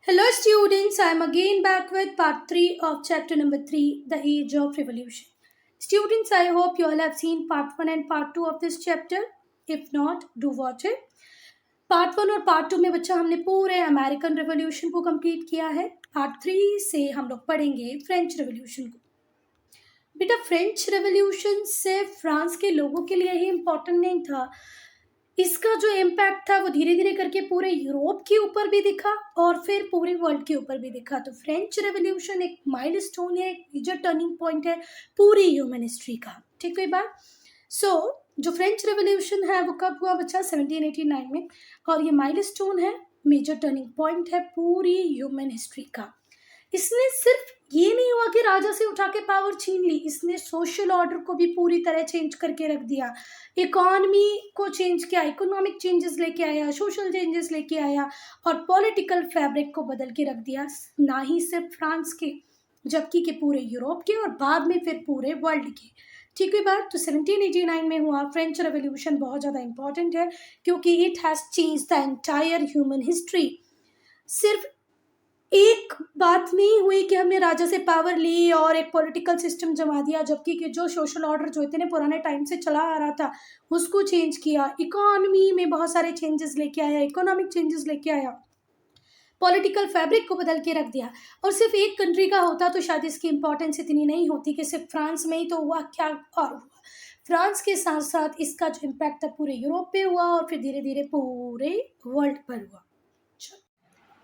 Hello students, I am again back with part 3 of chapter number 3, The Age of Revolution. Students, I hope you all have seen part 1 and part 2 of this chapter. If not, do watch it. Part 1 और part 2 में बच्चा हमने पूरे American revolution को complete किया है. Part 3 से हम लोग पढ़ेंगे फ्रेंच रेवोल्यूशन को. बेटा फ्रेंच रेवोल्यूशन सिर्फ फ्रांस के लोगों के लिए ही इम्पोर्टेंट नहीं था. इसका जो इम्पैक्ट था वो धीरे धीरे करके पूरे यूरोप के ऊपर भी दिखा और फिर पूरे वर्ल्ड के ऊपर भी दिखा. तो फ्रेंच रेवोल्यूशन एक माइलस्टोन है, एक मेजर टर्निंग पॉइंट है पूरी ह्यूमन हिस्ट्री का. ठीक है बात. जो फ्रेंच रेवोल्यूशन है वो कब हुआ बच्चा? 1789 में. और ये माइलस्टोन है, मेजर टर्निंग पॉइंट है पूरी ह्यूमन हिस्ट्री का. इसने सिर्फ ये नहीं हुआ कि राजा से उठा के पावर छीन ली, इसने सोशल ऑर्डर को भी पूरी तरह चेंज करके रख दिया. इकोनॉमी को चेंज किया, इकोनॉमिक चेंजेस लेके आया, सोशल चेंजेस लेके आया और पॉलिटिकल फैब्रिक को बदल के रख दिया. ना ही सिर्फ फ्रांस के, जबकि के पूरे यूरोप के और बाद में फिर पूरे वर्ल्ड के. ठीक है बात. तो 1789 में हुआ फ्रेंच रेवोल्यूशन बहुत ज़्यादा इंपॉर्टेंट है क्योंकि it has change the entire human history. सिर्फ एक बात नहीं हुई कि हमने राजा से पावर ली और एक पॉलिटिकल सिस्टम जमा दिया, जबकि कि जो सोशल ऑर्डर जो इतने पुराने टाइम से चला आ रहा था उसको चेंज किया. इकोनॉमी में बहुत सारे चेंजेस लेके आया, इकोनॉमिक चेंजेस लेके आया, पॉलिटिकल फैब्रिक को बदल के रख दिया. और सिर्फ एक कंट्री का होता तो शायद इसकी इंपॉर्टेंस इतनी नहीं होती कि सिर्फ फ्रांस में ही तो हुआ, क्या और हुआ. फ्रांस के साथ साथ इसका जो इम्पैक्ट था पूरे यूरोप पे हुआ और फिर धीरे धीरे पूरे वर्ल्ड पर हुआ.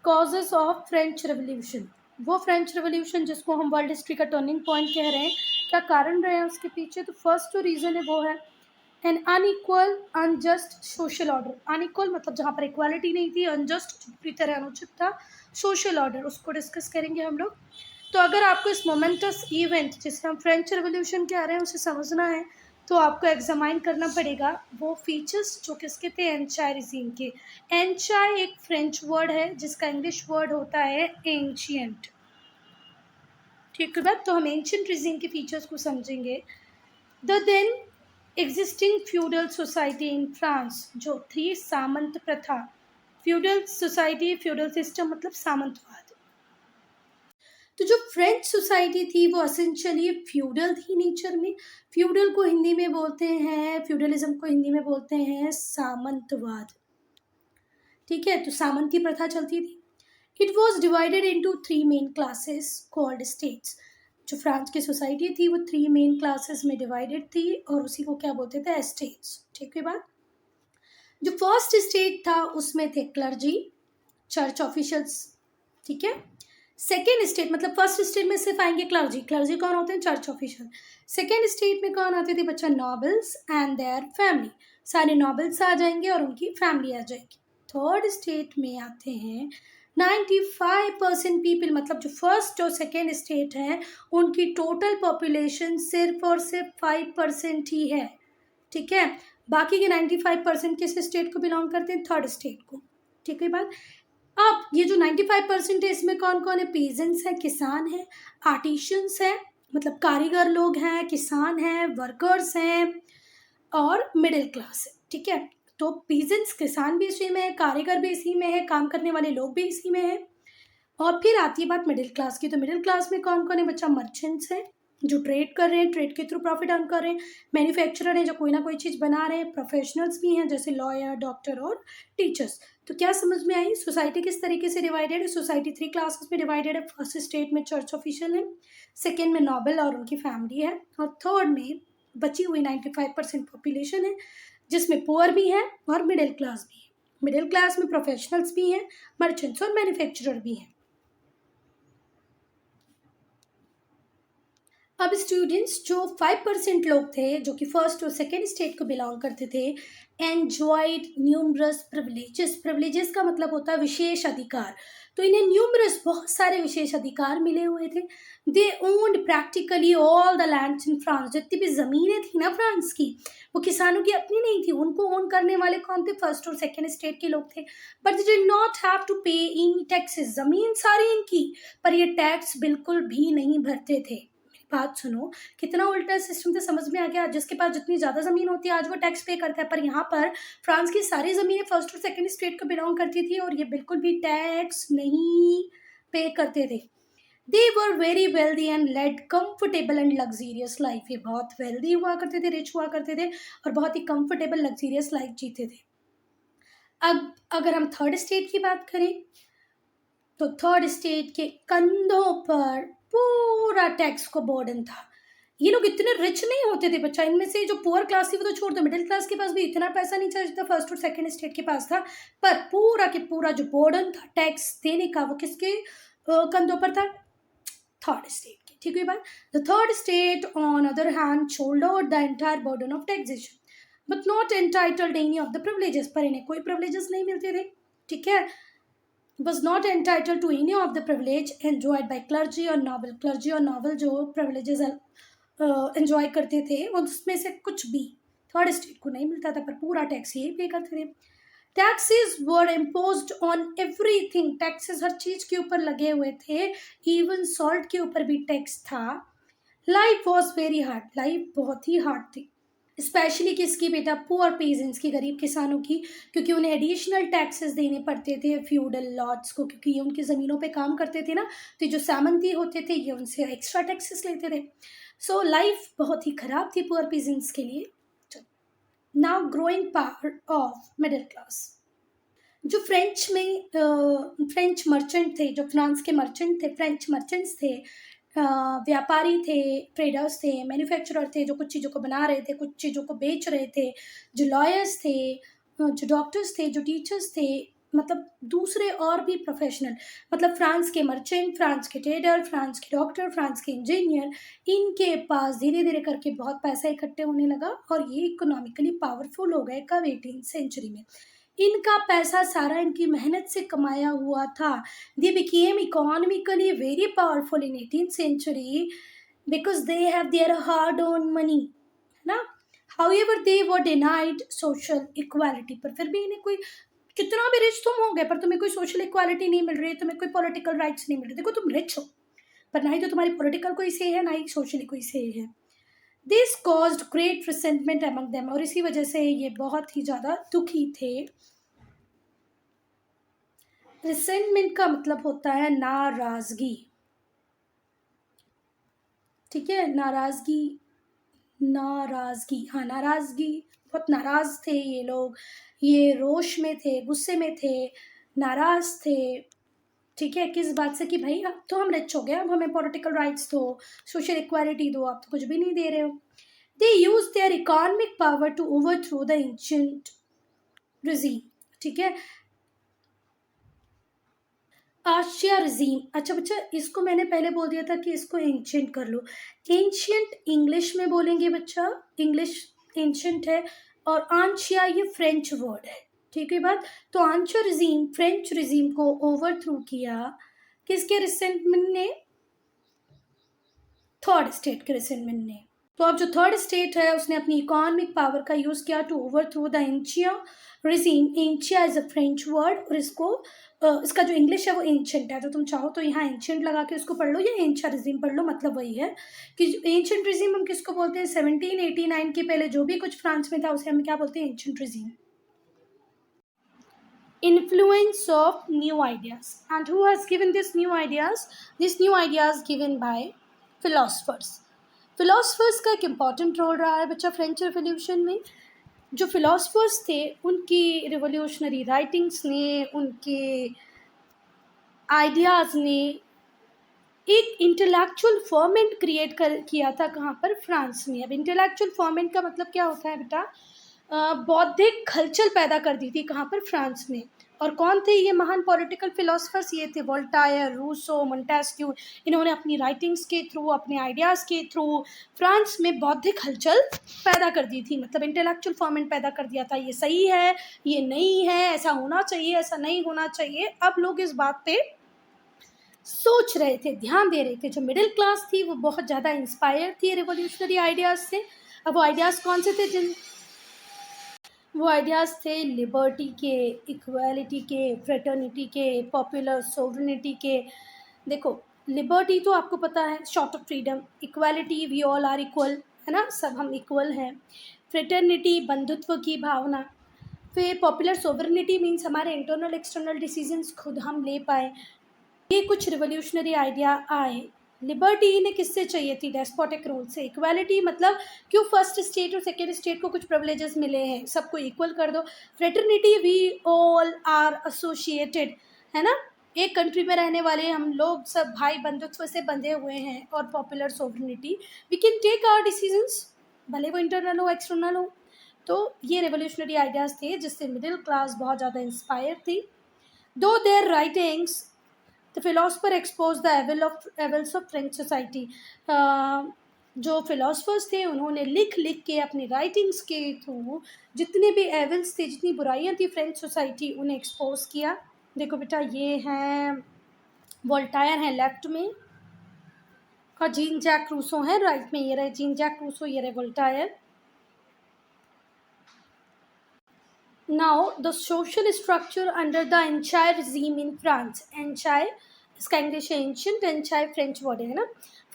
Causes of French revolution. वो फ्रेंच रेवोल्यूशन जिसको हम वर्ल्ड हिस्ट्री का टर्निंग पॉइंट कह रहे हैं, क्या कारण रहे हैं उसके पीछे? तो फर्स्ट जो रीज़न है वो है N unequal unjust social order. Unequal मतलब जहाँ पर इक्वालिटी नहीं थी, अनजस्ट पूरी तरह अनुचित था सोशल ऑर्डर, उसको डिस्कस करेंगे हम लोग. तो अगर आपको इस मोमेंटस इवेंट जिसे हम फ्रेंच रेवोल्यूशन कह रहे हैं उसे समझना है तो आपको एग्जामाइन करना पड़ेगा वो फीचर्स जो किसके थे? एंचाई रिजीम के. एंचाई एक फ्रेंच वर्ड है जिसका इंग्लिश वर्ड होता है एंशियंट. ठीक है बात. तो हम एंशियंट रिजीम के फीचर्स को समझेंगे. The then existing feudal society in France जो थी सामंत प्रथा. फ्यूडल सोसाइटी, फ्यूडल सिस्टम मतलब सामंतवाद. तो जो फ्रेंच सोसाइटी थी वो असेंशियली फ्यूडल थी नेचर में. फ्यूडल को हिंदी में बोलते हैं, फ्यूडलिज्म को हिंदी में बोलते हैं सामंतवाद. ठीक है. तो सामंती प्रथा चलती थी. It was divided into 3 main classes called states. जो फ्रांस की सोसाइटी थी वो 3 मेन क्लासेस में डिवाइडेड थी और उसी को क्या बोलते थे? स्टेट्स. ठीक है बात. जो फर्स्ट स्टेट था उसमें थे क्लर्जी, चर्च ऑफिशियल्स. ठीक है. सेकेंड स्टेट मतलब फर्स्ट स्टेट में सिर्फ आएंगे क्लर्जी. क्लर्जी कौन होते हैं? Church official. सेकेंड स्टेट में कौन आते थे बच्चा? Nobles and their family. सारे नॉबल्स आ जाएंगे और उनकी फैमिली आ जाएगी. थर्ड स्टेट में आते हैं 95% पीपल. मतलब जो फर्स्ट और सेकेंड स्टेट हैं उनकी टोटल पॉपुलेशन सिर्फ और सिर्फ 5% ही है. ठीक है. बाकी के 95% किस स्टेट को बिलोंग करते हैं? थर्ड स्टेट को. ठीक है बात. अब ये जो 95% है इसमें कौन कौन है? पीजेंट्स हैं, किसान हैं, आर्टिशियंस हैं मतलब कारीगर लोग हैं, किसान हैं, वर्कर्स हैं और मिडिल क्लास है. ठीक है. तो पीजेंट्स, किसान भी इसी में है, कारीगर भी इसी में है, काम करने वाले लोग भी इसी में है. और फिर आती है बात मिडिल क्लास की. तो मिडिल क्लास में कौन कौन है बच्चा? मर्चेंट्स हैं जो ट्रेड कर रहे हैं, ट्रेड के थ्रू प्रॉफिट अर्न कर रहे हैं. मैन्युफैक्चरर हैं जो कोई ना कोई चीज़ बना रहे हैं. प्रोफेशनल्स भी हैं जैसे लॉयर, डॉक्टर और टीचर्स. तो क्या समझ में आई सोसाइटी किस तरीके से डिवाइडेड है? सोसाइटी 3 क्लासेस में डिवाइडेड है. फर्स्ट स्टेट में चर्च ऑफिशियल है, सेकेंड में नॉबल और उनकी फैमिली है और थर्ड में बची हुई 95% पॉपुलेशन है जिसमें पुअर भी हैं और मिडिल क्लास भी है. मिडिल क्लास में प्रोफेशनल्स भी हैं, मर्चेंट्स और मैन्युफैक्चरर भी हैं. अब स्टूडेंट्स जो 5% लोग थे जो कि फर्स्ट और सेकेंड स्टेट को बिलोंग करते थे एंजॉयड न्यूमरस प्रिविलेजेस. प्रिविलेजेस का मतलब होता है विशेष अधिकार. तो इन्हें न्यूमरस बहुत सारे विशेष अधिकार मिले हुए थे. They owned practically all the lands in France. जितनी भी ज़मीनें थी ना फ्रांस की वो किसानों की अपनी नहीं थी. उनको ओन करने वाले कौन थे? फर्स्ट और सेकेंड स्टेट के लोग थे. But they did not have to pay any taxes. ज़मीन सारी इनकी पर ये टैक्स बिल्कुल भी नहीं भरते थे. बात सुनो, कितना उल्टा सिस्टम था, समझ में आ गया। जिसके पास जितनी ज़्यादा ज़मीन होती है आज वो टैक्स पे करता है, पर यहाँ पर फ्रांस की सारी ज़मीनें फर्स्ट और सेकंड स्टेट को बिलोंग करती थी और ये बिल्कुल भी टैक्स नहीं पे करते थे। They were very wealthy and led comfortable and luxurious life. ये बहुत वेल्दी हुआ करते थे, रिच हुआ करते थे और बहुत ही कंफर्टेबल लग्जीरियस लाइफ जीते थे। अब अगर हम थर्ड स्टेट की बात करें तो थर्ड स्टेट के कंधों पर पूरा टैक्स को बर्डन था। ये लोग इतने रिच नहीं होते थे बच्चा, इनमें से जो पुअर क्लास थी वो तो छोड़ दो, मिडिल क्लास के पास भी इतना पैसा नहीं था जितना फर्स्ट और सेकंड स्टेट के पास था। पर पूरा के पूरा जो बर्डन था टैक्स देने का वो किसके कंधों पर था? थर्ड स्टेट के। ठीक है बात। The third state on other hand shouldered the entire burden of taxation but not entitled any of the privileges. पर इन्हें कोई प्रिविलेजेस नहीं मिलते थे। ठीक है, was not entitled to any of the privilege enjoyed by clergy or noble। clergy और noble जो privileges enjoy करते थे उसमें से कुछ भी थर्ड स्टेट को नहीं मिलता था, पर पूरा टैक्स ये पे करते थे। Taxes were imposed on everything. Taxes हर चीज के ऊपर लगे हुए थे, इवन सॉल्ट के ऊपर भी टैक्स था। Life was very hard. Life बहुत ही हार्ड थी, स्पेशली किसकी बेटा? पुअर पेजेंट्स की, गरीब किसानों की, क्योंकि उन्हें एडिशनल टैक्सेस देने पड़ते थे फ्यूडल लॉर्ड्स को, क्योंकि ये उनकी ज़मीनों पे काम करते थे ना, तो जो सामंती होते थे ये उनसे एक्स्ट्रा टैक्सेस लेते थे। सो लाइफ बहुत ही ख़राब थी पुअर पेजेंट्स के लिए। Now growing power of middle class. जो फ्रेंच मर्चेंट थे, जो फ्रांस के मर्चेंट थे, फ्रेंच मर्चेंट्स थे, व्यापारी थे, ट्रेडर्स थे, मैन्युफैक्चरर थे, जो कुछ चीज़ों को बना रहे थे, कुछ चीज़ों को बेच रहे थे, जो लॉयर्स थे, जो डॉक्टर्स थे, जो टीचर्स थे, मतलब दूसरे और भी प्रोफेशनल, मतलब फ्रांस के मर्चेंट, फ्रांस के ट्रेडर, फ्रांस के डॉक्टर, फ्रांस के इंजीनियर, इनके पास धीरे धीरे करके बहुत पैसा इकट्ठे होने लगा और ये इकोनॉमिकली पावरफुल हो गए कब? 18th सेंचुरी में। इनका पैसा सारा इनकी मेहनत से कमाया हुआ था। They became economically very powerful in 18th century because they have their hard earn money, है ना। However they were denied social equality. पर फिर भी इन्हें कोई, कितना भी रिच तुम हो गए पर तुम्हें कोई सोशल इक्वालिटी नहीं मिल रही है, तुम्हें कोई पॉलिटिकल राइट्स नहीं मिल रहे। देखो तुम रिच हो पर ना ही तो तुम्हारी पॉलिटिकल कोई से है ना ही सोशली कोई से है। This caused great resentment among them. और इसी वजह से ये बहुत ही ज़्यादा दुखी थे। रिसेंटमेंट का मतलब होता है नाराजगी। ठीक है, नाराजगी, नाराजगी, हाँ नाराजगी, बहुत नाराज थे ये लोग, ये रोष में थे, गुस्से में थे, नाराज थे। ठीक है, किस बात से? कि भाई अब तो हम रिच हो गए, अब हमें पॉलिटिकल राइट्स दो, सोशल इक्वालिटी दो, आप तो कुछ भी नहीं दे रहे हो। They use their economic power to overthrow the ancient regime. ठीक है, आशिया रजीम। अच्छा बच्चा, इसको मैंने पहले बोल दिया था कि इसको एंशियंट कर लो। एंशियंट इंग्लिश में बोलेंगे बच्चा, इंग्लिश एंशियंट है, और आंशिया ये फ्रेंच वर्ड है। ठीक है बात। तो आंशिया रजीम, फ्रेंच रजीम को ओवरथ्रो किया किसके? रिसेंटमेंट ने, थर्ड स्टेट के रिसेंटमेंट ने। तो अब जो थर्ड स्टेट है उसने अपनी इकोनॉमिक पावर का यूज किया to overthrow the ancien regime. Ancien is a French word और इसका जो इंग्लिश है वो एंशियंट है। तो तुम चाहो तो यहाँ एंशियंट लगा के उसको पढ़ लो या एंशिया रिजीम पढ़ लो, मतलब वही है कि एंशियंट रिजीम हम किसको बोलते हैं? 1789 के पहले जो भी कुछ फ्रांस में था उसे हम क्या बोलते हैं? Ancient regime. Influence of new ideas, and who has given these new ideas? These new ideas given by philosophers। Philosophers का एक इम्पॉर्टेंट रोल रहा है बच्चा फ्रेंच रिवोल्यूशन में। जो फिलोसफर्स थे उनकी रिवोल्यूशनरी राइटिंग्स ने, उनके आइडियाज़ ने एक इंटेलेक्चुअल फर्मेंट क्रिएट किया था। कहाँ पर? फ्रांस में। अब इंटेलेक्चुअल फर्मेंट का मतलब क्या होता है बेटा? बौद्धिक हलचल पैदा कर दी थी। कहाँ पर? फ्रांस में। और कौन थे ये महान पॉलिटिकल फिलोसफर्स? ये थे वोल्टायर, रूसो, मोंटेस्क्यू। इन्होंने अपनी राइटिंग्स के थ्रू, अपने आइडियाज़ के थ्रू फ्रांस में बौद्धिक हलचल पैदा कर दी थी, मतलब इंटेलेक्चुअल फर्मेंट पैदा कर दिया था। ये सही है, ये नहीं है, ऐसा होना चाहिए, ऐसा नहीं होना चाहिए। अब लोग इस बात पे सोच रहे थे, ध्यान दे रहे थे। जो मिडिल क्लास थी वो बहुत ज़्यादा इंस्पायर थी रिवोल्यूशनरी आइडियाज़ से। अब वो आइडियाज़ कौन से थे? वो आइडियाज़ थे लिबर्टी के, इक्वालिटी के, फ्रेटर्निटी के, पॉपुलर सोवरेनिटी के। देखो लिबर्टी तो आपको पता है, sort of freedom. Equality, we all are equal, है ना, सब हम इक्वल हैं। फ्रेटर्निटी, बंधुत्व की भावना। फिर पॉपुलर सोवरेनिटी मीन्स हमारे इंटरनल एक्सटर्नल डिसीजंस खुद हम ले पाए। ये कुछ रिवोल्यूशनरी आइडिया आए। लिबर्टी इन्हें किससे चाहिए थी? डेस्पोटिक रूल से। इक्वालिटी मतलब क्यों फर्स्ट स्टेट और सेकेंड स्टेट को कुछ प्रिविलेजेस मिले हैं, सबको इक्वल कर दो। Fraternity, we all are associated, है ना, एक कंट्री में रहने वाले हम लोग सब भाई बंधुत्व से बंधे हुए हैं। और popular sovereignty, we can take our decisions, भले वो इंटरनल हो एक्सटर्नल हो। तो ये रेवोल्यूशनरी आइडियाज़ थे जिससे मिडिल क्लास बहुत ज़्यादा इंस्पायर थी। Though their writings the philosopher expose the evils of French society. जो फिलोसफर्स थे उन्होंने लिख लिख के अपनी राइटिंग्स के थ्रू जितने भी एवल्स थे, जितनी बुराइयां थी फ्रेंच सोसाइटी, उन्हें एक्सपोज किया। देखो बेटा, ये हैं वोल्टायर हैं लेफ्ट में, और जीन जैक रूसो हैं राइट में। ये रहे जीन जैक रूसो, ये रहे Voltaire. Now, the social structure under the Ancien regime in France. Ancien, इसका इंग्लिश एंशियंट, एंचाई फ्रेंच वर्ड है ना।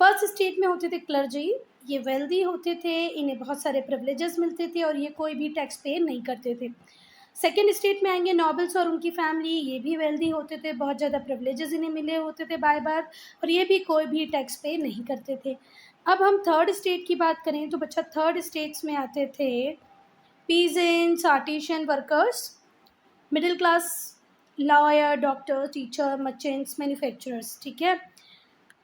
फर्स्ट स्टेट में होते थे क्लर्जी, ये वेल्दी होते थे, इन्हें बहुत सारे प्रिविलेजेस मिलते थे और ये कोई भी टैक्स पे नहीं करते थे। सेकेंड स्टेट में आएंगे नॉबल्स और उनकी फैमिली, ये भी वेल्दी होते थे, बहुत ज़्यादा प्रिविलेजेस इन्हें मिले होते थे बाय बार, और ये भी कोई भी टैक्स पे नहीं करते थे। अब हम थर्ड स्टेट की बात करें तो बच्चा थर्ड स्टेट्स में आते थे peasants, artisan workers, middle class, lawyer, doctor, teacher, merchants, manufacturers, ठीक है।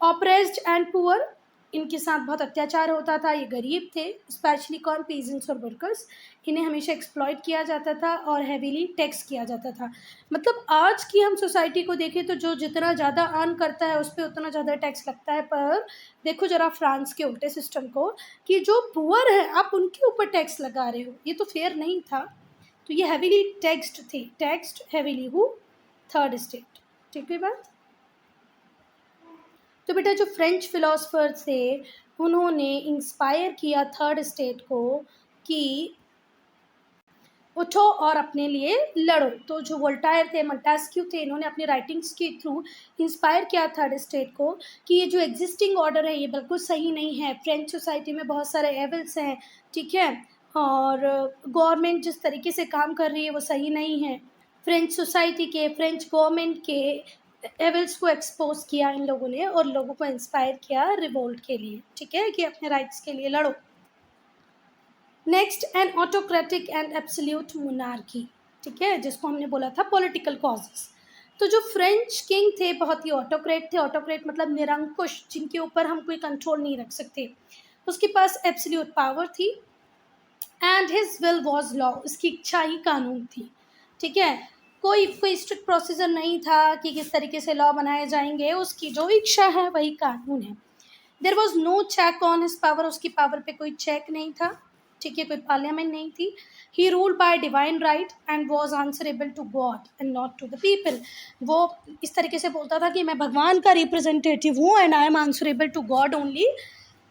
ऑप्रेस्ड एंड पुअर, इनके साथ बहुत अत्याचार होता था, ये गरीब थे। स्पेशली कौन? पीजेंट्स और वर्कर्स, इन्हें हमेशा एक्सप्लॉइट किया जाता था और हैवीली टैक्स किया जाता था। मतलब आज की हम सोसाइटी को देखें तो जो जितना ज़्यादा अर्न करता है उस पर उतना ज़्यादा टैक्स लगता है, पर देखो ज़रा फ्रांस के उल्टे सिस्टम को, कि जो पुअर है आप उनके ऊपर टैक्स लगा रहे हो, ये तो फेयर नहीं था। तो ये हैवीली टैक्स्ड थे, taxed heavily who? Third state, ठीक है बात। तो बेटा जो फ्रेंच फिलोसफर थे उन्होंने इंस्पायर किया थर्ड स्टेट को कि उठो और अपने लिए लड़ो। तो जो वोल्टायर थे, मोंटेस्क्यू थे, इन्होंने अपनी राइटिंग्स के थ्रू इंस्पायर किया थर्ड स्टेट को कि ये जो एग्जिस्टिंग ऑर्डर है ये बिल्कुल सही नहीं है, फ्रेंच सोसाइटी में बहुत सारे एवल्स हैं, ठीक है, और गवर्नमेंट जिस तरीके से काम कर रही है वो सही नहीं है। फ्रेंच सोसाइटी के, फ्रेंच गवर्नमेंट के एवल्स को एक्सपोज किया इन लोगों ने और लोगों को इंस्पायर किया रिवोल्ट के लिए, ठीक है, कि अपने राइट्स के लिए लड़ो। Next, N autocratic and absolute monarchy, ठीक है, जिसको हमने बोला था पॉलिटिकल कॉजेस। तो जो फ्रेंच किंग थे बहुत ही ऑटोक्रेट थे। ऑटोक्रेट मतलब निरंकुश, जिनके ऊपर हम कोई कंट्रोल नहीं रख सकते। उसके पास एब्सोल्यूट पावर थी and his will was law, उसकी इच्छा ही कानून थी, ठीक है। कोई स्ट्रिक्ट प्रोसीजर नहीं था कि किस तरीके से लॉ बनाए जाएंगे, उसकी जो इच्छा है वही कानून है। There was no check on his power, उसकी पावर पे कोई चेक नहीं था, ठीक है, कोई पार्लियामेंट नहीं थी। He ruled by divine right and was answerable to God and not to the people. वो इस तरीके से बोलता था कि मैं भगवान का रिप्रेजेंटेटिव हूँ and I am answerable to God only.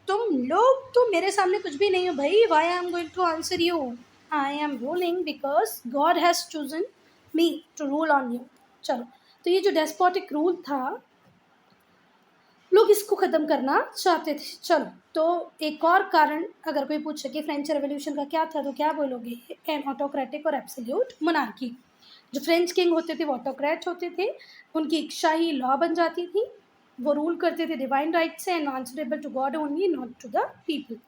तुम लोग तो मेरे सामने कुछ भी नहीं हो भाई, why I am going to answer you, I am ruling because God has chosen me to rule on you. चलो, तो ये जो डेस्पोटिक रूल था लोग इसको ख़त्म करना चाहते थे। चलो, तो एक और कारण अगर कोई पूछे कि फ्रेंच रेवोल्यूशन का क्या था तो क्या बोलोगे? एन ऑटोक्रेटिक और एब्सोल्यूट मोनार्की। जो फ्रेंच किंग होते थे वो ऑटोक्रेट होते थे, उनकी इच्छा ही लॉ बन जाती थी, वो रूल करते थे डिवाइन राइट से and answerable to God only, not to the people.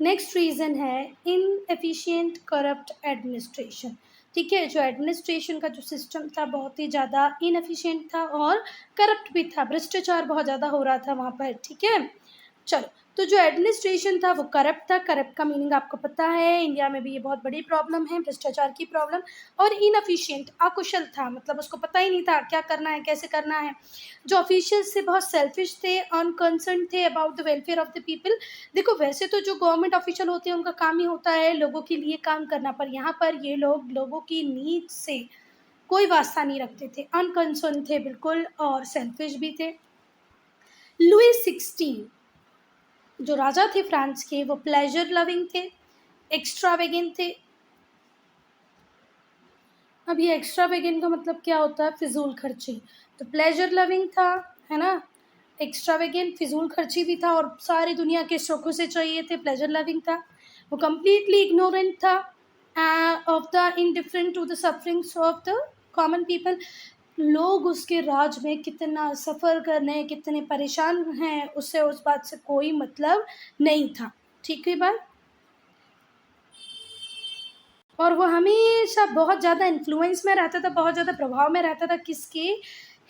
Next reason है इनएफिशिएंट करप्ट एडमिनिस्ट्रेशन, ठीक है। जो एडमिनिस्ट्रेशन का जो सिस्टम था बहुत ही ज़्यादा इनएफिशिएंट था और करप्ट भी था, भ्रष्टाचार बहुत ज़्यादा हो रहा था वहाँ पर, ठीक है। चलो, तो जो एडमिनिस्ट्रेशन था वो करप्ट था। करप्ट का मीनिंग आपको पता है, इंडिया में भी ये बहुत बड़ी प्रॉब्लम है, भ्रष्टाचार की प्रॉब्लम। और इनएफिशिएंट, अकुशल था, मतलब उसको पता ही नहीं था क्या करना है, कैसे करना है। जो ऑफिशियल्स थे बहुत सेल्फिश थे, अनकंसर्न थे about the welfare of the people. देखो वैसे तो जो गवर्नमेंट ऑफिशियल होते हैं उनका काम ही होता है लोगों के लिए काम करना, पर यहाँ पर ये लोग लोगों की नीड से कोई वास्ता नहीं रखते थे, अनकंसर्न थे बिल्कुल और सेल्फिश भी थे। लुई 16 जो राजा थे फ्रांस के, वो प्लेजर लविंग थे, एक्स्ट्रावेगेंट थे, अब ये एक्स्ट्रा वेगेंट का मतलब क्या होता है? फिजूल खर्ची। तो प्लेजर लविंग था, है ना, एक्स्ट्रा वेगेंट फिजूल खर्ची भी था और सारी दुनिया के शौकों से चाहिए थे। प्लेजर लविंग था। वो कम्प्लीटली इग्नोरेंट था of the indifferent to the sufferings of the common people. लोग उसके राज में कितना सफ़र कर रहे हैं, कितने परेशान हैं, उससे उस बात से कोई मतलब नहीं था। ठीक है बात। और वो हमेशा बहुत ज़्यादा इन्फ्लुएंस में रहता था, बहुत ज़्यादा प्रभाव में रहता था। किसके?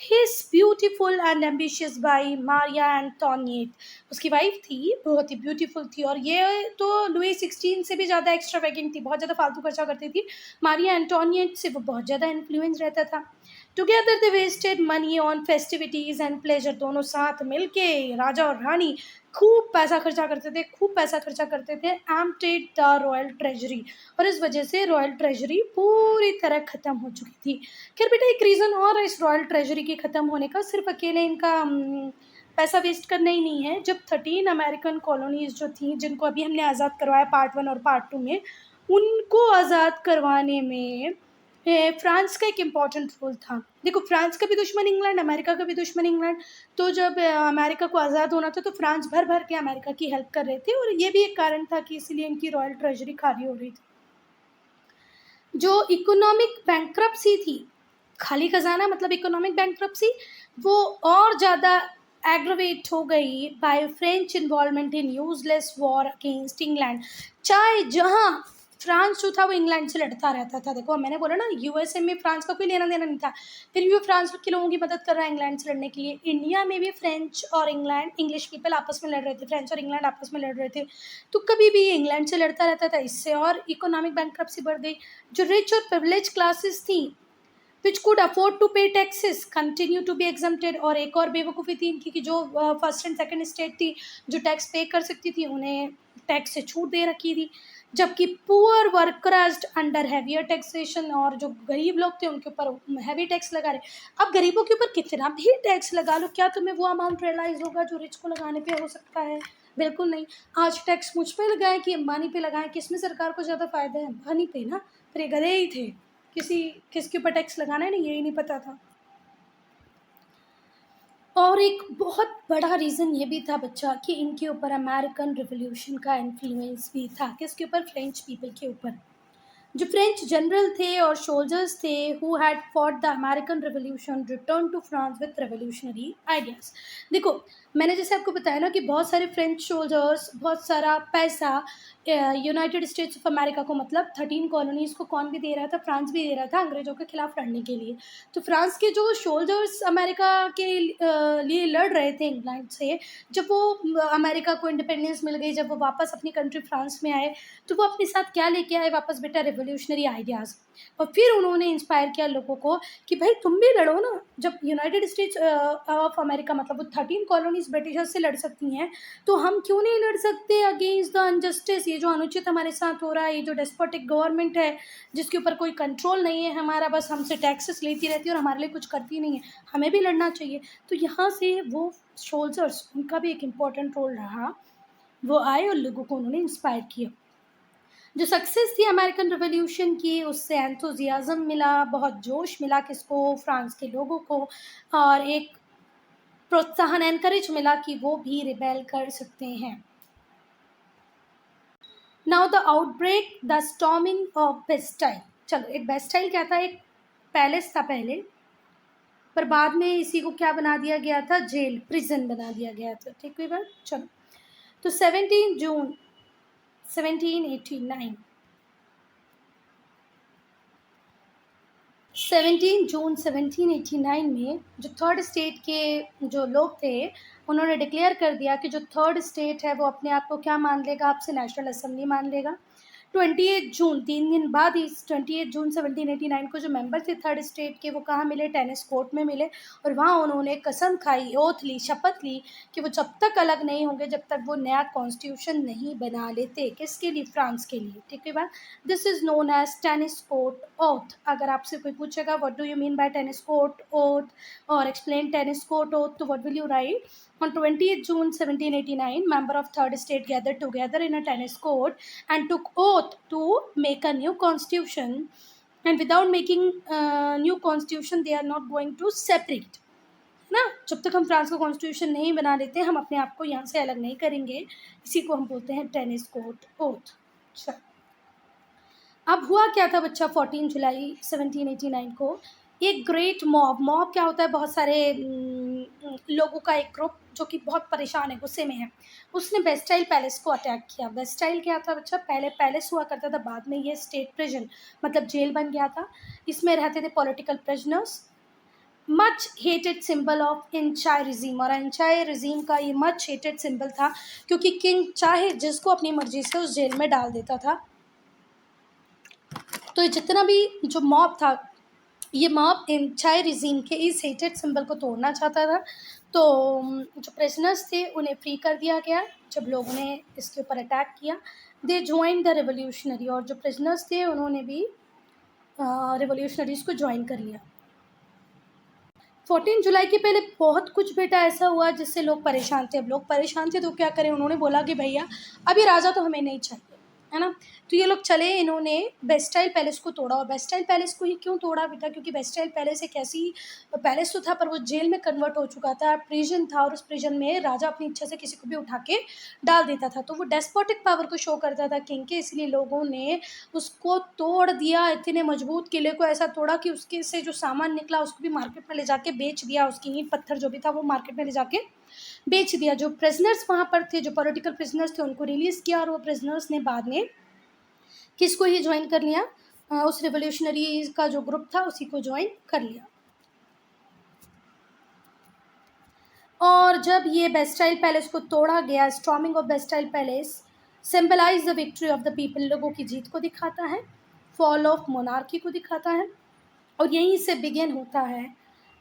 His beautiful and ambitious by Maria Antoinette. उसकी वाइफ थी, बहुत ही ब्यूटीफुल थी, और ये तो लुई 16 से भी ज़्यादा एक्स्ट्रावेगेंट थी, बहुत ज़्यादा फालतू खर्चा करती थी। मारिया एंटोनिएट से वो बहुत ज़्यादा इन्फ्लुएंस रहता था। Together they wasted money on festivities and pleasure. दोनों साथ मिलके राजा और रानी खूब पैसा खर्चा करते थे, खूब पैसा खर्चा करते थे। Emptied the royal treasury. और इस वजह से रॉयल ट्रेजरी पूरी तरह ख़त्म हो चुकी थी। खैर बेटा, एक रीज़न और है इस रॉयल ट्रेजरी के ख़त्म होने का। सिर्फ अकेले इनका पैसा वेस्ट करना ही नहीं है। जब 13 अमेरिकन कॉलोनीज़ जो थी, जिनको अभी हमने आज़ाद करवाया पार्ट 1 और पार्ट 2 में, उनको आज़ाद करवाने में फ्रांस का एक इम्पॉर्टेंट रोल था। देखो, फ्रांस का भी दुश्मन इंग्लैंड, अमेरिका का भी दुश्मन इंग्लैंड। तो जब अमेरिका को आज़ाद होना था तो फ्रांस भर भर के अमेरिका की हेल्प कर रहे थे, और ये भी एक कारण था कि इसीलिए इनकी रॉयल ट्रेजरी खाली हो रही थी। जो इकोनॉमिक बैंक्रप्सी थी, खाली खजाना मतलब इकोनॉमिक बैंक्रप्सी, वो और ज़्यादा एग्रवेट हो गई by French involvement in useless war against England. चाहे जहाँ फ्रांस जो था वो इंग्लैंड से लड़ता रहता था। देखो, मैंने बोला ना, यूएसए में फ्रांस का कोई लेना देना नहीं था, फिर भी वो फ्रांस के लोगों की मदद कर रहा है इंग्लैंड से लड़ने के लिए। इंडिया में भी फ्रेंच और इंग्लैंड, इंग्लिश पीपल आपस में लड़ रहे थे, फ्रेंच और इंग्लैंड आपस में लड़ रहे थे, तो कभी भी इंग्लैंड से लड़ता रहता था। इससे और इकोनॉमिक बैंक्रप्सी बढ़ गई। जो रिच और प्रिविलेज क्लासेस थी, which could afford to pay taxes continue to be exempted। और एक और बेवकूफ़ी थी इनकी कि जो फर्स्ट एंड सेकंड स्टेट थी, जो टैक्स पे कर सकती थी, उन्हें टैक्स से छूट दे रखी थी। जबकि poor workers under heavier taxation, और जो गरीब लोग थे उनके ऊपर हैवी टैक्स लगा रहे। अब गरीबों के ऊपर कितना भी टैक्स लगा लो, क्या तुम्हें वो अमाउंट रियलाइज़ होगा जो रिच को लगाने पे हो सकता है? बिल्कुल नहीं। आज टैक्स मुझ पे लगाएं कि अंबानी पे लगाएं, किसमें सरकार को ज़्यादा फ़ायदा है? अंबानी पे ना। फिर ये गधे ही थे, किसके ऊपर टैक्स लगाना है ना, यही नहीं पता था। और एक बहुत बड़ा रीज़न ये भी था बच्चा कि इनके ऊपर अमेरिकन रिवॉल्यूशन का इन्फ्लुएंस भी था। किसके ऊपर? फ्रेंच पीपल के ऊपर। जो फ्रेंच जनरल थे और सोल्जर्स थे who had fought the American revolution return to France with revolutionary ideas. देखो, मैंने जैसे आपको बताया ना कि बहुत सारे फ्रेंच सोल्जर्स, बहुत सारा पैसा यूनाइटेड स्टेट्स ऑफ अमेरिका को, मतलब 13 कॉलोनीज़ को कौन भी दे रहा था? फ्रांस भी दे रहा था, अंग्रेज़ों के खिलाफ लड़ने के लिए। तो फ्रांस के जो सोल्जर्स अमेरिका के लिए लड़ रहे थे इंग्लैंड से, जब वो अमेरिका को इंडिपेंडेंस मिल गई, जब वो वापस अपनी कंट्री फ्रांस में आए, तो वो अपने साथ क्या लेके आए वापस? बेटा, रिवोल्यूशनरी आइडियाज़। और फिर उन्होंने इंस्पायर किया लोगों को कि भाई तुम भी लड़ो ना। जब यूनाइटेड स्टेट्स ऑफ अमेरिका, मतलब वो 13 कॉलोनीज़ ब्रिटिशर्स से लड़ सकती हैं, तो हम क्यों नहीं लड़ सकते अगेंस्ट द अनजस्टिस? ये जो अनुचित हमारे साथ हो रहा है, ये जो डेस्पोटिक गवर्नमेंट है जिसके ऊपर कोई कंट्रोल नहीं है हमारा, बस हमसे टैक्सेस लेती रहती है और हमारे लिए कुछ करती नहीं है, हमें भी लड़ना चाहिए। तो यहाँ से वो सोल्जर्स, उनका भी एक इम्पॉर्टेंट रोल रहा। वो आए और लोगों को उन्होंने इंस्पायर किया। जो सक्सेस थी अमेरिकन रिवॉल्यूशन की, उससे एंथुजियाज़म मिला, बहुत जोश मिला किसको? फ्रांस के लोगों को। और एक प्रोत्साहन, एनकरेज मिला कि वो भी रिबेल कर सकते हैं। Now the outbreak, the storming of Bastille. चलो, एक बेस्टाइल क्या था? एक पैलेस था पहले, पर बाद में इसी को क्या बना दिया गया था? जेल, प्रिजन बना दिया गया था। ठीक है बात। चलो, तो 17 जून 1789 17 जून 1789 में जो थर्ड स्टेट के जो लोग थे, उन्होंने डिक्लेयर कर दिया कि जो थर्ड स्टेट है वो अपने आप को क्या मान लेगा? आपसे नेशनल असेंबली मान लेगा। 28 जून, 3 दिन बाद ही, 28 जून 1789 को जो मेंबर थे थर्ड स्टेट के, वो कहाँ मिले? टेनिस कोर्ट में मिले। और वहाँ उन्होंने कसम खाई, ओथ ली, शपथ ली कि वो जब तक अलग नहीं होंगे, जब तक वो नया कॉन्स्टिट्यूशन नहीं बना लेते। किसके लिए? फ्रांस के लिए। ठीक है बात। This is known as tennis court oath. अगर आपसे कोई पूछेगा what do you mean by tennis court oath, और एक्सप्लेन टेनिस कोर्ट ओथ, तो what will you write? On 20th June 1789, member of third state gathered together in a tennis court and took oath to make a new constitution and without making new constitution they are not going to separate, है ना। जब तक हम France का constitution नहीं बना लेते हम अपने आप को यहाँ से अलग नहीं करेंगे। इसी को हम बोलते हैं टेनिस कोर्ट ओथ। अच्छा, अब हुआ क्या था बच्चा, 14 जुलाई 1789 को एक ग्रेट मॉब, मॉब क्या होता है, बहुत सारे लोगों का एक ग्रुप जो कि बहुत परेशान है, गुस्से में है, उसने बेस्टाइल पैलेस को अटैक किया। बेस्टाइल क्या था बच्चा, पहले पैलेस हुआ करता था, बाद में ये स्टेट प्रिजन मतलब जेल बन गया था। इसमें रहते थे political prisoners. Much hated symbol of ancien regime, और इंचाई रिजीम का ये मच हेटेड सिंबल था क्योंकि किंग चाहे जिसको अपनी मर्जी से उस जेल में डाल देता था। तो ये जितना भी जो मॉब था, ये मॉब इंचाई रिजीम के इस हेटेड सिंबल को तोड़ना चाहता था। तो जो प्रिजनर्स थे उन्हें फ्री कर दिया गया जब लोगों ने इसके ऊपर अटैक किया। दे ज्वाइन द रेवोल्यूशनरी, और जो प्रिजनर्स थे उन्होंने भी रेवोल्यूशनरीज को ज्वाइन कर लिया। 14 जुलाई के पहले बहुत कुछ बेटा ऐसा हुआ जिससे लोग परेशान थे। अब लोग परेशान थे तो क्या करें, उन्होंने बोला कि भैया अभी राजा तो हमें नहीं चाहिए, है ना। तो ये लोग चले, इन्होंने बेस्टाइल पैलेस को तोड़ा। और बेस्टाइल पैलेस को ही क्यों तोड़ा बेटा, क्योंकि बेस्टाइल पैलेस एक ऐसी पैलेस तो था पर वो जेल में कन्वर्ट हो चुका था, प्रिजन था, और उस प्रिजन में राजा अपनी इच्छा से किसी को भी उठा के डाल देता था। तो वो डेस्पोटिक पावर को शो करता था किंग के, इसलिए लोगों ने उसको तोड़ दिया। इतने मजबूत किले को ऐसा तोड़ा कि उसके से जो सामान निकला उसको भी मार्केट में ले जाके बेच दिया, उसकी ईंट पत्थर जो भी था वो मार्केट में ले जाके बेच दिया। जो प्रिजनर्स वहाँ पर थे, जो पॉलिटिकल प्रिजनर्स थे, उनको रिलीज़ किया, और वो प्रिजनर्स ने बाद में किसको ही ज्वाइन कर लिया, उस रिवोल्यूशनरी का जो ग्रुप था उसी को ज्वाइन कर लिया। और जब ये बेस्टाइल पैलेस को तोड़ा गया, storming of Bastille palace symbolise the victory of the people, लोगों की जीत को दिखाता है, फॉल ऑफ मोनार्की को दिखाता है, और यहीं से बिगिन होता है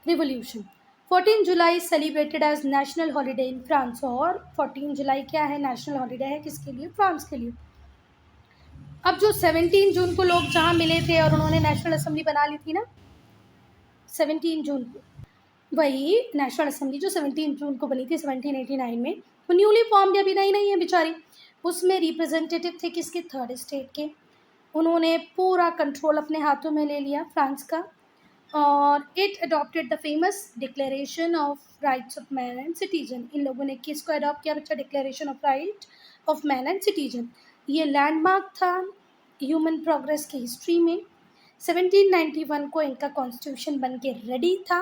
revolution. 14 July celebrated as national holiday in France, और 14 जुलाई क्या है, नेशनल हॉलीडे है, किसके लिए, फ्रांस के लिए। अब जो 17 जून को लोग जहाँ मिले थे और उन्होंने नेशनल असेंबली बना ली थी ना 17 जून को, वही नेशनल असेंबली जो 17 जून को बनी थी 1789 में, वो न्यूली फॉर्म्ड, अभी नई नहीं है बेचारी। उसमें रिप्रेजेंटेटिव थे किसके, थर्ड स्टेट के। उन्होंने पूरा कंट्रोल अपने हाथों में ले लिया फ्रांस का, और it adopted the famous declaration of rights of man and citizen. इन लोगों ने किसको अडॉप्ट किया बच्चा, declaration of right of man and citizen. ये लैंडमार्क था ह्यूमन प्रोग्रेस की हिस्ट्री में। 1791 को इनका कॉन्स्टिट्यूशन बन के रेडी था,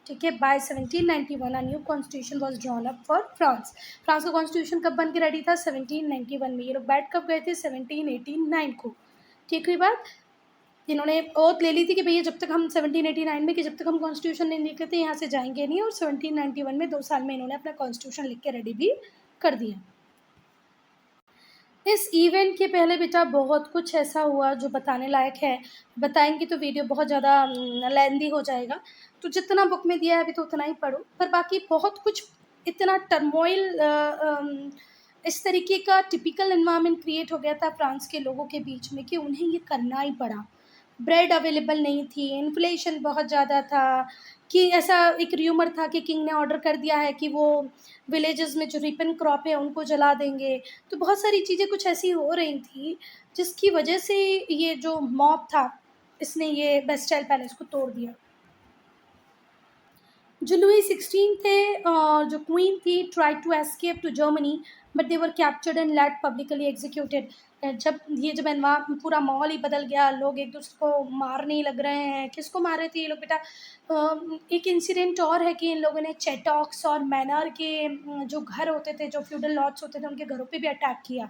ठीक है। By 1791 new constitution was drawn up for France. France का कॉन्स्टिट्यूशन कब बन के रेडी था, 1791 में। ये लोग बैठ कब गए थे, 1789 को, ठीक हुई बात। इन्होंने ओथ ले ली थी कि भैया जब तक हम 1789 में कि जब तक हम कॉन्स्टिट्यूशन नहीं लिख लेते यहाँ से जाएंगे नहीं, और 1791 में 2 साल में इन्होंने अपना कॉन्स्टिट्यूशन लिख के रेडी भी कर दिया। इस इवेंट के पहले बेटा बहुत कुछ ऐसा हुआ जो बताने लायक है, बताएंगे तो वीडियो बहुत ज़्यादा लेंदी हो जाएगा, तो जितना बुक में दिया है अभी तो उतना ही पढ़ो। पर बाकी बहुत कुछ, इतना टर्मोइल, इस तरीके का टिपिकल एनवायरनमेंट क्रिएट हो गया था फ्रांस के लोगों के बीच में कि उन्हें ये करना ही पड़ा। ब्रेड अवेलेबल नहीं थी, इन्फ्लेशन बहुत ज़्यादा था, कि ऐसा एक र्यूमर था कि किंग ने ऑर्डर कर दिया है कि वो विलेजेस में जो रिपन क्रॉप है उनको जला देंगे। तो बहुत सारी चीज़ें कुछ ऐसी हो रही थी जिसकी वजह से ये जो मॉब था इसने ये बेस्टाइल पैलेस को तोड़ दिया। जो लुई 16 थे और जो क्वीन थी try to escape to Germany, but they were captured and let publicly executed. जब पूरा माहौल ही बदल गया, लोग एक दूसरे को मारने लग रहे हैं। किसको मार रहे थे ये लोग बेटा, एक इंसिडेंट और है कि इन लोगों ने चेटॉक्स और मैनर के जो घर होते थे, जो फ्यूडल लॉर्ड्स होते थे, उनके घरों पे भी अटैक किया।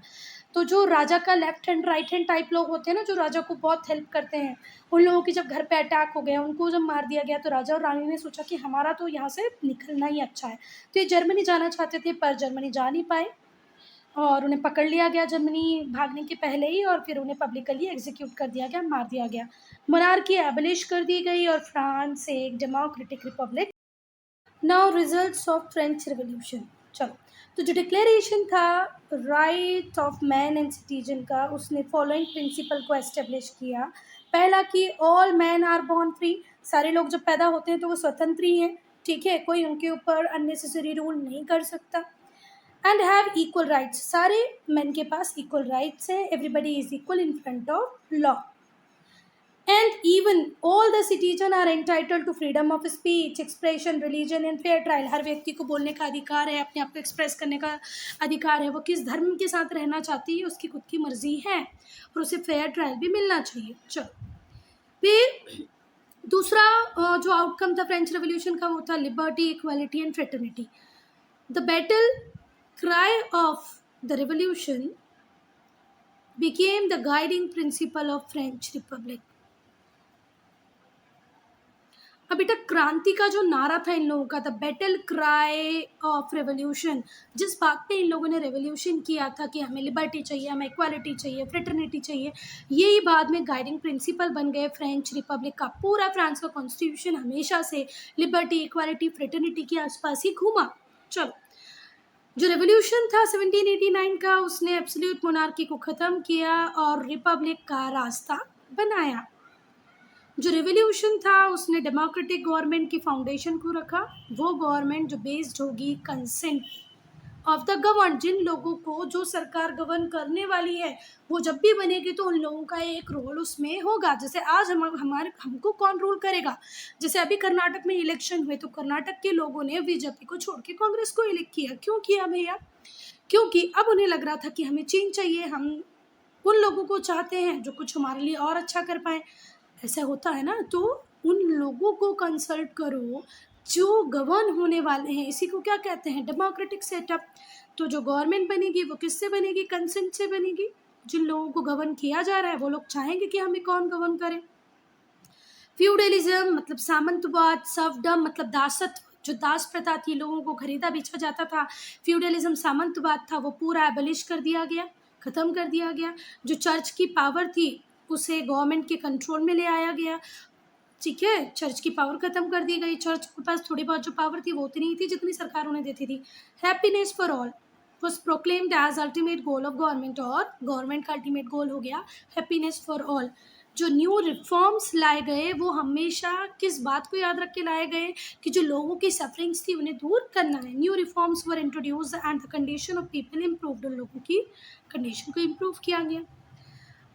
तो जो राजा का left hand right hand type लोग होते हैं ना, जो राजा को बहुत हेल्प करते हैं, उन लोगों के जब घर पे अटैक हो गया, उनको जब मार दिया गया, तो राजा और रानी ने सोचा कि हमारा तो यहाँ से निकलना ही अच्छा है। तो ये जर्मनी जाना चाहते थे पर जर्मनी जा नहीं पाए, और उन्हें पकड़ लिया गया जर्मनी भागने के पहले ही, और फिर उन्हें पब्लिकली एग्जीक्यूट कर दिया गया, मार दिया गया। मोनार्की एबलिश कर दी गई और फ्रांस एक democratic republic. Now results of French revolution. चलो, तो जो डिक्लेरेशन था right of man and citizen का, उसने फॉलोइंग प्रिंसिपल को एस्टेब्लिश किया। पहला कि all man are born free, सारे लोग जब पैदा होते हैं तो वो स्वतंत्र ही हैं, ठीक है, कोई उनके ऊपर अननेसेसरी रूल नहीं कर सकता। एंड हैव इक्वल राइट्स, सारे मैन के पास इक्वल राइट्स हैं, everybody is equal in front of law. And even all the citizens are entitled to freedom of speech, expression, religion and fair trial. हर व्यक्ति को बोलने का अधिकार है, अपने आप को एक्सप्रेस करने का अधिकार है, वो किस धर्म के साथ रहना चाहती है उसकी खुद की मर्जी है, और उसे फेयर ट्रायल भी मिलना चाहिए। चलो, फिर दूसरा जो आउटकम था फ्रेंच रेवोल्यूशन का वो था liberty, equality and fraternity. The battle cry of the revolution became the guiding principle of French Republic. अब बेटा क्रांति का जो नारा था इन लोगों का, the battle cry of revolution, जिस बात पे इन लोगों ने रेवोल्यूशन किया था कि हमें लिबर्टी चाहिए, हमें इक्वालिटी चाहिए, फ्रेटर्निटी चाहिए, यही बाद में गाइडिंग प्रिंसिपल बन गए फ्रेंच रिपब्लिक का। पूरा फ्रांस का कॉन्स्टिट्यूशन हमेशा से लिबर्टी, इक्वालिटी, फ्रेटर्निटी के आसपास ही घूमा। चलो, जो रेवोल्यूशन था 1789 का, उसने एब्सोल्यूट मोनार्की को ख़त्म किया और रिपब्लिक का रास्ता बनाया। जो रेवोल्यूशन था उसने डेमोक्रेटिक गवर्नमेंट की फाउंडेशन को रखा, वो गवर्नमेंट जो बेस्ड होगी कंसेंट ऑफ द गवर्न, जिन लोगों को जो सरकार गवर्न करने वाली है वो जब भी बनेगी तो उन लोगों का एक रोल उसमें होगा। जैसे आज हमको कौन रूल करेगा, जैसे अभी कर्नाटक में इलेक्शन हुए तो कर्नाटक के लोगों ने बीजेपी को छोड़ के कांग्रेस को इलेक्ट किया। क्यों किया भैया? क्योंकि अब उन्हें लग रहा था कि हमें चेंज चाहिए, हम उन लोगों को चाहते हैं जो कुछ हमारे लिए और अच्छा कर पाए। ऐसा होता है ना, तो उन लोगों को कंसल्ट करो जो गवर्न होने वाले हैं। इसी को क्या कहते हैं? Democratic setup. तो जो गवर्नमेंट बनेगी वो किससे बनेगी? कंसेंट से बनेगी। जिन लोगों को गवर्न किया जा रहा है वो लोग चाहेंगे कि हमें कौन गवर्न करे। फ्यूडलिज्म मतलब सामंतवाद, सर्वडम मतलब दासत्व, जो दास प्रथा थी, लोगों को खरीदा बेचा जाता था, फ्यूडलिज्म सामंतवाद था, वो पूरा एबलिश कर दिया गया, ख़त्म कर दिया गया। जो चर्च की पावर थी उसे गवर्नमेंट के कंट्रोल में ले आया गया। ठीक है, चर्च की पावर ख़त्म कर दी गई। चर्च के पास थोड़ी बहुत जो पावर थी वो उतनी ही थी जितनी सरकार उन्हें देती थी। Happiness for all was proclaimed as ultimate goal of government, और गवर्नमेंट का अल्टीमेट गोल हो गया हैप्पीनेस फॉर ऑल। जो न्यू रिफॉर्म्स लाए गए वो हमेशा किस बात को याद रख के लाए गए कि जो लोगों की सफरिंग्स थी उन्हें दूर करना है। New reforms were introduce and the condition of people improved, उन लोगों की कंडीशन को इम्प्रूव किया गया।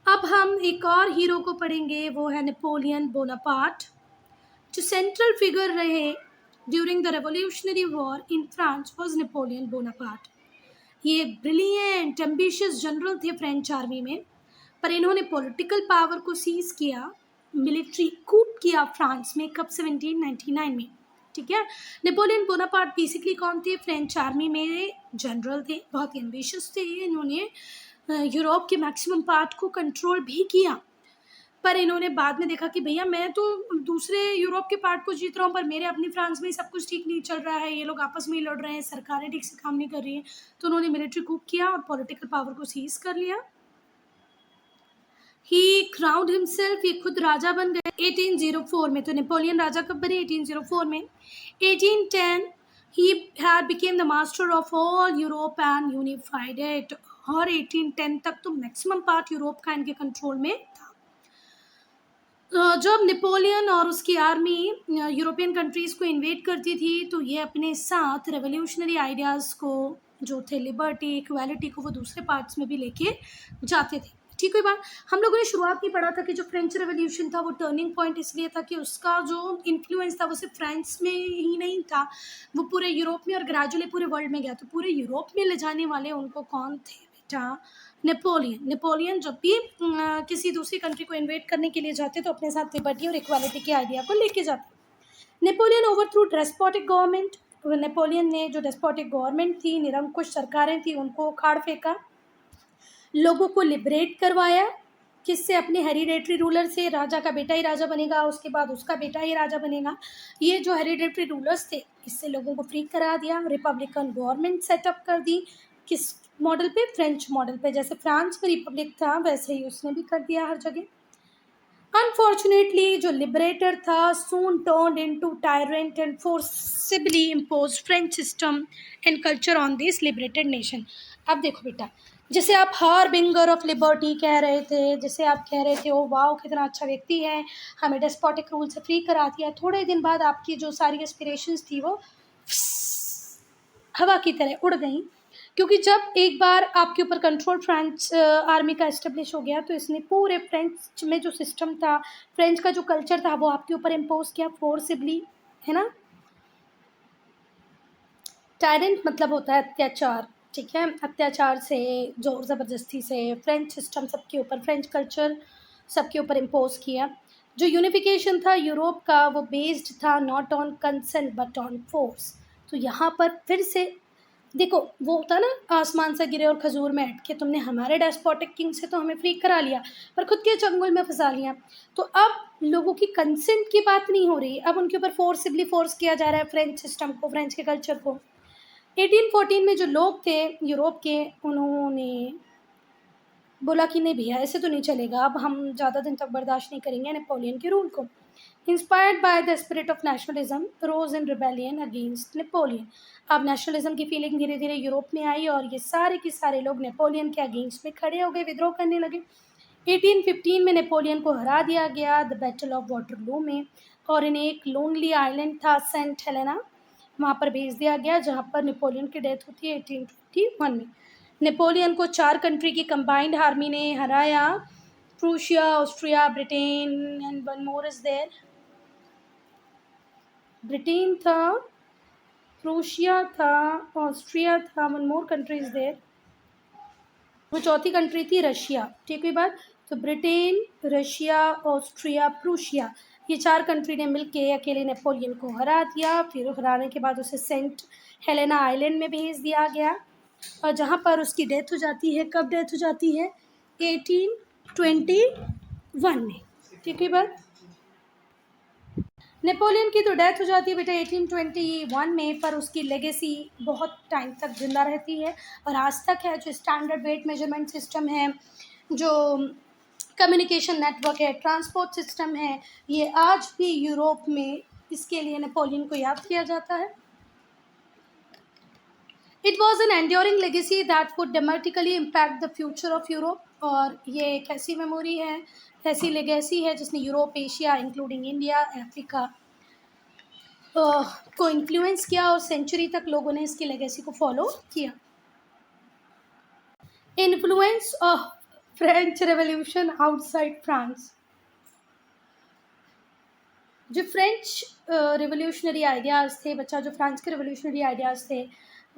अब हम एक और हीरो को पढ़ेंगे, वो है नेपोलियन बोनापार्ट। जो सेंट्रल फिगर रहे during the revolutionary war in France was Napoleon Bonaparte. ये ब्रिलियंट एम्बिशियस जनरल थे फ्रेंच आर्मी में, पर इन्होंने पॉलिटिकल पावर को सीज किया, मिलिट्री कूप किया फ्रांस में कब? 1799 में। ठीक है, नेपोलियन बोनापार्ट बेसिकली कौन थे? फ्रेंच आर्मी में जनरल थे, बहुत ही एम्बिशियस थे। इन्होंने यूरोप के मैक्सिमम पार्ट को कंट्रोल भी किया, पर इन्होंने बाद में देखा कि भैया मैं तो दूसरे यूरोप के पार्ट को जीत रहा हूँ पर मेरे अपनी फ्रांस में ही सब कुछ ठीक नहीं चल रहा है, ये लोग आपस में ही लड़ रहे हैं, सरकारें ठीक से काम नहीं कर रही हैं। तो उन्होंने मिलिट्री कूप किया और पॉलिटिकल पावर को सीज कर लिया। ही क्राउंड हिमसेल्फ, ये खुद राजा बन गए 1804 में। तो नेपोलियन राजा कब बने? 1804 में। 1810 he had became the master of all Europe and unified it, और 1810 तक तो मैक्सिमम पार्ट यूरोप का इनके कंट्रोल में था। जब नेपोलियन और उसकी आर्मी यूरोपियन कंट्रीज़ को इन्वेड करती थी तो ये अपने साथ रेवोल्यूशनरी आइडियाज़ को जो थे, लिबर्टी, इक्वालिटी को, वो दूसरे पार्ट्स में भी लेके जाते थे। ठीक है बात। हम लोगों ने शुरुआत में पढ़ा था कि जो फ्रेंच रेवोल्यूशन था वो टर्निंग पॉइंट इसलिए था कि उसका जो इन्फ्लुएंस था वो सिर्फ फ्रांस में ही नहीं था, वो पूरे यूरोप में और ग्रेजुअली पूरे वर्ल्ड में गया। तो पूरे यूरोप में ले जाने वाले उनको कौन थे बेटा? नेपोलियन जब भी किसी दूसरी कंट्री को इन्वेट करने के लिए जाते तो अपने साथ लिबर्टी और इक्वालिटी के आइडिया को लेके जाते। नेपोलियन ओवरथ्रू डेस्पोटिक गवर्नमेंट, नेपोलियन ने जो डेस्पोटिक गवर्नमेंट थी, निरंकुश सरकारें थी, उनको उखाड़ फेंका, लोगों को लिबरेट करवाया। किससे? अपने हेरिडेटरी रूलर से। राजा का बेटा ही राजा बनेगा, उसके बाद उसका बेटा ही राजा बनेगा। ये जो हेरिडेटरी रूलर्स थे इससे लोगों को फ्री करा दिया। रिपब्लिकन गवर्नमेंट सेटअप कर दी। किस मॉडल पे? फ्रेंच मॉडल पे। जैसे फ्रांस में रिपब्लिक था वैसे ही उसने भी कर दिया हर जगह। अनफॉर्चुनेटली जो लिबरेटर था soon turned into tyrant and forcibly impose French system and culture on this liberated nation. अब देखो बेटा, जैसे आप हार्बिंगर ऑफ लिबर्टी कह रहे थे, जैसे आप कह रहे थे ओ वाओ कितना अच्छा व्यक्ति है, हमें डेस्पोटिक रूल से फ्री करा दिया, थोड़े दिन बाद आपकी जो सारी एस्पिरेशंस थी वो हवा की तरह उड़ गई। क्योंकि जब एक बार आपके ऊपर कंट्रोल फ्रेंच आर्मी का एस्टेब्लिश हो गया तो इसने पूरे फ्रेंच में जो सिस्टम था, फ्रेंच का जो कल्चर था, वो आपके ऊपर इम्पोज किया फोर्सिबली, है ना। टायरेंट मतलब होता है अत्याचार, ठीक है, अत्याचार से, जोर ज़बरदस्ती से फ्रेंच सिस्टम सबके ऊपर, फ्रेंच कल्चर सबके ऊपर इम्पोज किया। जो यूनिफिकेशन था यूरोप का वो बेस्ड था not on consent but on force. तो यहाँ पर फिर से देखो, वो होता है ना, आसमान से गिरे और खजूर में अटके, तुमने हमारे डेस्पोटिक किंग से तो हमें फ्री करा लिया पर खुद के चंगुल में फंसा लिया। तो अब लोगों की कंसेंट की बात नहीं हो रही, अब उनके ऊपर फोर्सिबली फोर्स किया जा रहा है फ्रेंच सिस्टम को, फ्रेंच के कल्चर को। 1814 में जो लोग थे यूरोप के, उन्होंने बोला कि नहीं भैया ऐसे तो नहीं चलेगा, अब हम ज़्यादा दिन तक बर्दाश्त नहीं करेंगे नेपोलियन के रूल को। Inspired by the spirit of nationalism rose in rebellion against Napoleon. अब नेशनलिज्म की फीलिंग धीरे धीरे यूरोप में आई और ये सारे के सारे लोग नेपोलियन के अगेंस्ट में खड़े हो गए, विद्रोह करने लगे। 1815 में नेपोलियन को हरा दिया गया द बैटल ऑफ वाटरलू में, और इन्हें एक लोनली आइलैंड था सेंट हेलेना, वहाँ पर भेज दिया गया जहाँ पर नेपोलियन की डेथ होती है 1821 में। नेपोलियन को 4 कंट्री की कंबाइंड आर्मी ने हराया, Prussia, Austria, Britain and one more is there. Britain था, प्रूशिया था, ऑस्ट्रिया था, one more country is there. वो चौथी कंट्री थी रशिया, ठीक है बात। तो ब्रिटेन, रशिया, ऑस्ट्रिया, प्रूशिया, ये 4 कंट्री ने मिलके अकेले नेपोलियन को हरा दिया। फिर हराने के बाद उसे सेंट हेलेना आइलैंड में भेज दिया गया और जहाँ पर उसकी डेथ हो जाती है। कब डेथ हो जाती है? 1821 में, ठीक है बात। नेपोलियन की तो डेथ हो जाती है बेटा 1821 में, पर उसकी लेगेसी बहुत टाइम तक जिंदा रहती है और आज तक है। जो स्टैंडर्ड वेट मेजरमेंट सिस्टम है, जो कम्युनिकेशन नेटवर्क है, ट्रांसपोर्ट सिस्टम है, ये आज भी यूरोप में इसके लिए नेपोलियन को याद किया जाता है। It was an enduring legacy that would dramatically impact the future of Europe. और ये एक ऐसी मेमोरी है, ऐसी लेगेसी है जिसने Europe, Asia including India, Africa को इन्फ्लुएंस किया और सेंचुरी तक लोगों ने इसकी लेगेसी को फॉलो किया। Influence of French revolution outside France. जो फ्रेंच रिवोल्यूशनरी आइडियाज़ थे बच्चा, जो फ्रांस के रिवोल्यूशनरी आइडियाज़ थे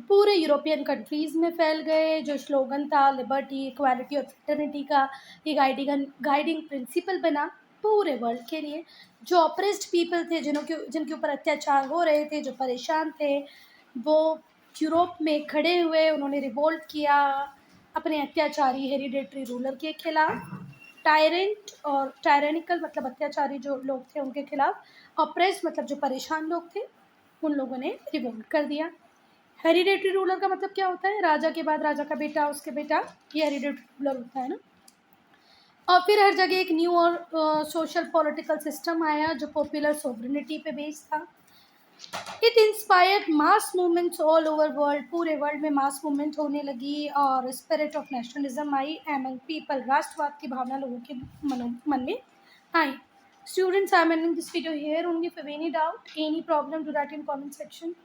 पूरे यूरोपियन कंट्रीज़ में फैल गए। जो स्लोगन था लिबर्टी, इक्वालिटी और फ्रेटर्निटी का, ये गाइडिंग प्रिंसिपल बना पूरे वर्ल्ड के लिए। जो ऑप्रेस्ड पीपल थे, जिनके ऊपर अत्याचार हो रहे थे, जो परेशान थे, वो यूरोप में खड़े हुए, उन्होंने रिवोल्ट किया अपने अत्याचारी हेरिडेटरी रूलर के खिलाफ। टायरेंट और टायरेनिकल मतलब अत्याचारी जो लोग थे उनके खिलाफ, ऑप्रेस्ड मतलब जो परेशान लोग थे उन लोगों ने रिवोल्ट कर दिया। हेरिडेटरी रूलर का मतलब क्या होता है? राजा के बाद राजा का बेटा, उसके बेटा, ये हेरिडेटरी रूलर होता है ना। और फिर हर जगह एक न्यू और सोशल पॉलिटिकल सिस्टम आया जो पॉपुलर सोवरेनिटी पे बेस्ड था। It inspired mass movements all over world, पूरे वर्ल्ड में मास मूवमेंट होने लगी और spirit of nationalism I among people, राष्ट्रवाद की भावना लोगों के मन में आई। Students, I'm ending this video here. Only if you have any doubt, any problem, do that in comment section.